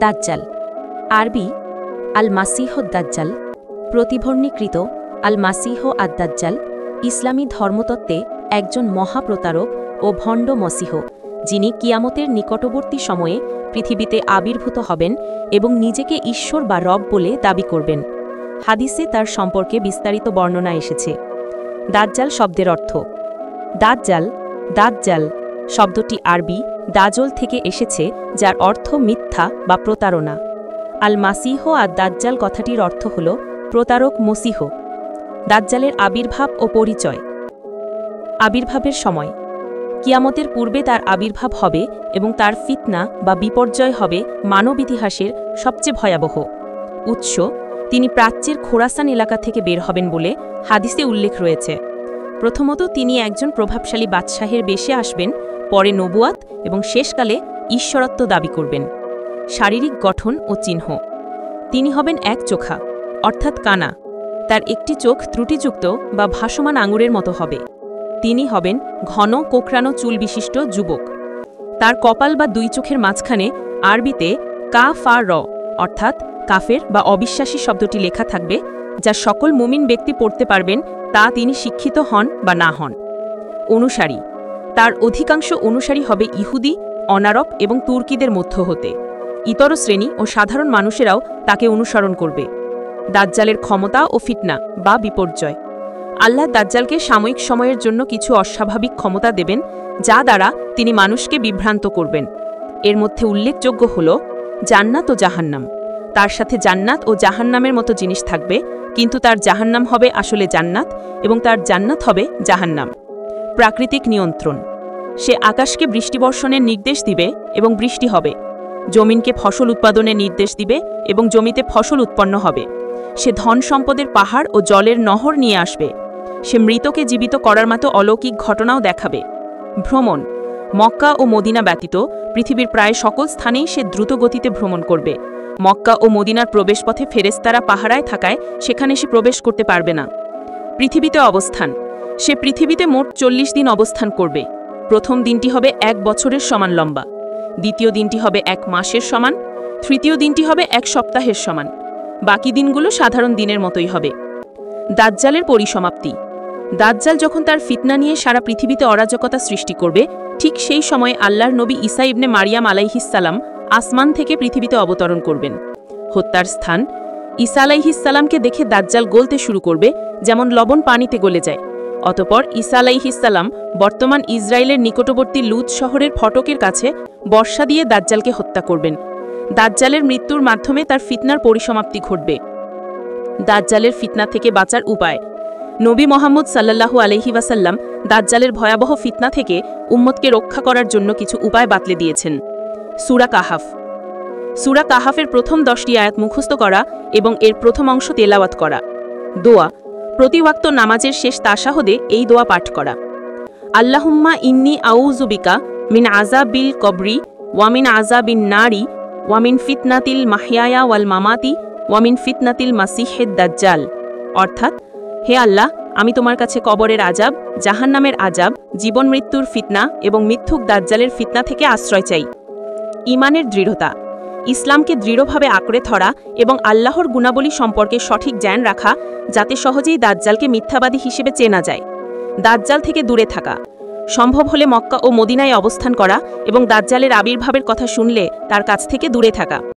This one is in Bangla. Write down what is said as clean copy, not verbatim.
দাজ্জাল আরবি আল মাসিহ দাজ্জাল প্রতিভর্ণীকৃত আল মাসিহ আদ-দাজ্জাল ইসলামী ধর্মতত্ত্বে একজন মহাপ্রতারক ও ভণ্ড মসিহ, যিনি কিয়ামতের নিকটবর্তী সময়ে পৃথিবীতে আবির্ভূত হবেন এবং নিজেকে ঈশ্বর বা রব বলে দাবি করবেন। হাদিসে তার সম্পর্কে বিস্তারিত বর্ণনা এসেছে। দাজ্জাল শব্দের অর্থ দাজ্জাল দাজ্জাল শব্দটি আরবি দাজল থেকে এসেছে, যার অর্থ মিথ্যা বা প্রতারণা। আল মাসিহ আদ-দাজ্জাল কথাটির অর্থ হল প্রতারক মসিহ। দাজ্জালের আবির্ভাব ও পরিচয়। আবির্ভাবের সময় কিয়ামতের পূর্বে তার আবির্ভাব হবে এবং তার ফিতনা বা বিপর্যয় হবে মানব ইতিহাসের সবচেয়ে ভয়াবহ। উৎস: তিনি প্রাচ্যের খোরাসান এলাকা থেকে বের হবেন বলে হাদিসে উল্লেখ রয়েছে। প্রথমত, তিনি একজন প্রভাবশালী বাদশাহের বেশে আসবেন, পরে নবুয়াত এবং শেষকালে ঈশ্বরত্ব দাবি করবেন। শারীরিক গঠন ও চিহ্ন: তিনি হবেন এক চোখা, অর্থাৎ কানা। তার একটি চোখ ত্রুটিযুক্ত বা ভাসমান আঙুরের মতো হবে। তিনি হবেন ঘন কোঁকড়ানো চুল বিশিষ্ট যুবক। তার কপাল বা দুই চোখের মাঝখানে আরবিতে কা-ফা র অর্থাৎ কাফের বা অবিশ্বাসী শব্দটি লেখা থাকবে, যা সকল মুমিন ব্যক্তি পড়তে পারবেন, তা তিনি শিক্ষিত হন বা না হন। অনুসারী: তার অধিকাংশ অনুসারী হবে ইহুদি, অনারব এবং তুর্কিদের মধ্য হতে। ইতর শ্রেণী ও সাধারণ মানুষেরাও তাকে অনুসরণ করবে। দাজ্জালের ক্ষমতা ও ফিতনা বা বিপর্যয়: আল্লাহ দাজ্জালকে সাময়িক সময়ের জন্য কিছু অস্বাভাবিক ক্ষমতা দেবেন, যা দ্বারা তিনি মানুষকে বিভ্রান্ত করবেন। এর মধ্যে উল্লেখযোগ্য হল জান্নাত ও জাহান্নাম। তার সাথে জান্নাত ও জাহান্নামের মতো জিনিস থাকবে, কিন্তু তার জাহান্নাম হবে আসলে জান্নাত এবং তার জান্নাত হবে জাহান্নাম। প্রাকৃতিক নিয়ন্ত্রণ: সে আকাশকে বৃষ্টিবর্ষণের নির্দেশ দিবে এবং বৃষ্টি হবে। জমিনকে ফসল উৎপাদনের নির্দেশ দিবে এবং জমিতে ফসল উৎপন্ন হবে। সে ধন সম্পদের পাহাড় ও জলের নহর নিয়ে আসবে। সে মৃতকে জীবিত করার মতো অলৌকিক ঘটনাও দেখাবে। ভ্রমণ: মক্কা ও মদিনা ব্যতীত পৃথিবীর প্রায় সকল স্থানেই সে দ্রুত গতিতে ভ্রমণ করবে। মক্কা ও মদিনার প্রবেশপথে ফেরেশতারা পাহারায় থাকায় সেখানে সে প্রবেশ করতে পারবে না। পৃথিবীতে অবস্থান: সে পৃথিবীতে মোট 40 দিন অবস্থান করবে। প্রথম দিনটি হবে 1 বছরের সমান লম্বা, দ্বিতীয় দিনটি হবে 1 মাসের সমান, তৃতীয় দিনটি হবে 1 সপ্তাহের সমান। বাকি দিনগুলো সাধারণ দিনের মতোই হবে। দাজ্জালের পরিসমাপ্তি: দাজ্জাল যখন তার ফিতনা নিয়ে সারা পৃথিবীতে অরাজকতা সৃষ্টি করবে, ঠিক সেই সময়ে আল্লাহর নবী ঈসা ইবনে মারিয়াম আলাইহিসসালাম আসমান থেকে পৃথিবীতে অবতরণ করবেন। হত্যার স্থান: ঈসা আলাইহিসসালামকে দেখে দাজ্জাল গলতে শুরু করবে, যেমন লবণ পানিতে গলে যায়। অতঃপর ঈসা আলাইহিসসালাম বর্তমান ইসরায়েলের নিকটবর্তী লুদ শহরের ফটকের কাছে বর্ষা দিয়ে দাজ্জালকে হত্যা করবেন। দাজ্জালের মৃত্যুর মাধ্যমে তার ফিতনার পরিসমাপ্তি ঘটবে। দাজ্জালের ফিতনা থেকে বাঁচার উপায়: নবী মুহাম্মদ সাল্লাল্লাহু আলাইহি ওয়াসাল্লাম দাজ্জালের ভয়াবহ ফিতনা থেকে উম্মতকে রক্ষা করার জন্য কিছু উপায় বাতলে দিয়েছেন। সূরা কাহাফ: সূরা কাহাফের প্রথম 10টি আয়াত মুখস্থ করা এবং এর প্রথম অংশ তেলাওয়াত করা। দোয়া: প্রতি ওয়াক্ত নামাজের শেষ তাশাহুদে এই দোয়া পাঠ করা। আল্লাহুম্মা ইন্নী আউযু বিকা মিন আযাবিল কবরি ওয়া মিন আযাবিন নারি ওয়া মিন ফিতনাতিল মাহইয়া ওয়াল মামাতি ওয়া মিন ফিতনাতিল মাসিহিদ দাজ্জাল। অর্থাৎ, হে আল্লাহ, আমি তোমার কাছে কবরের আযাব, জাহান্নামের আযাব, জীবন মৃত্যুর ফিতনা এবং মিথ্যুক দাজ্জালের ফিতনা থেকে আশ্রয় চাই। ঈমানের দৃঢ়তা: ইসলামকে দৃঢ়ভাবে আঁকড়ে ধরা এবং আল্লাহর গুণাবলী সম্পর্কে সঠিক জ্ঞান রাখা, যাতে সহজেই দাজ্জালকে মিথ্যাবাদী হিসেবে চেনা যায়। দাজ্জাল থেকে দূরে থাকা: সম্ভব হলে মক্কা ও মদিনায় অবস্থান করা এবং দাজ্জালের আবির্ভাবের কথা শুনলে তার কাছ থেকে দূরে থাকা।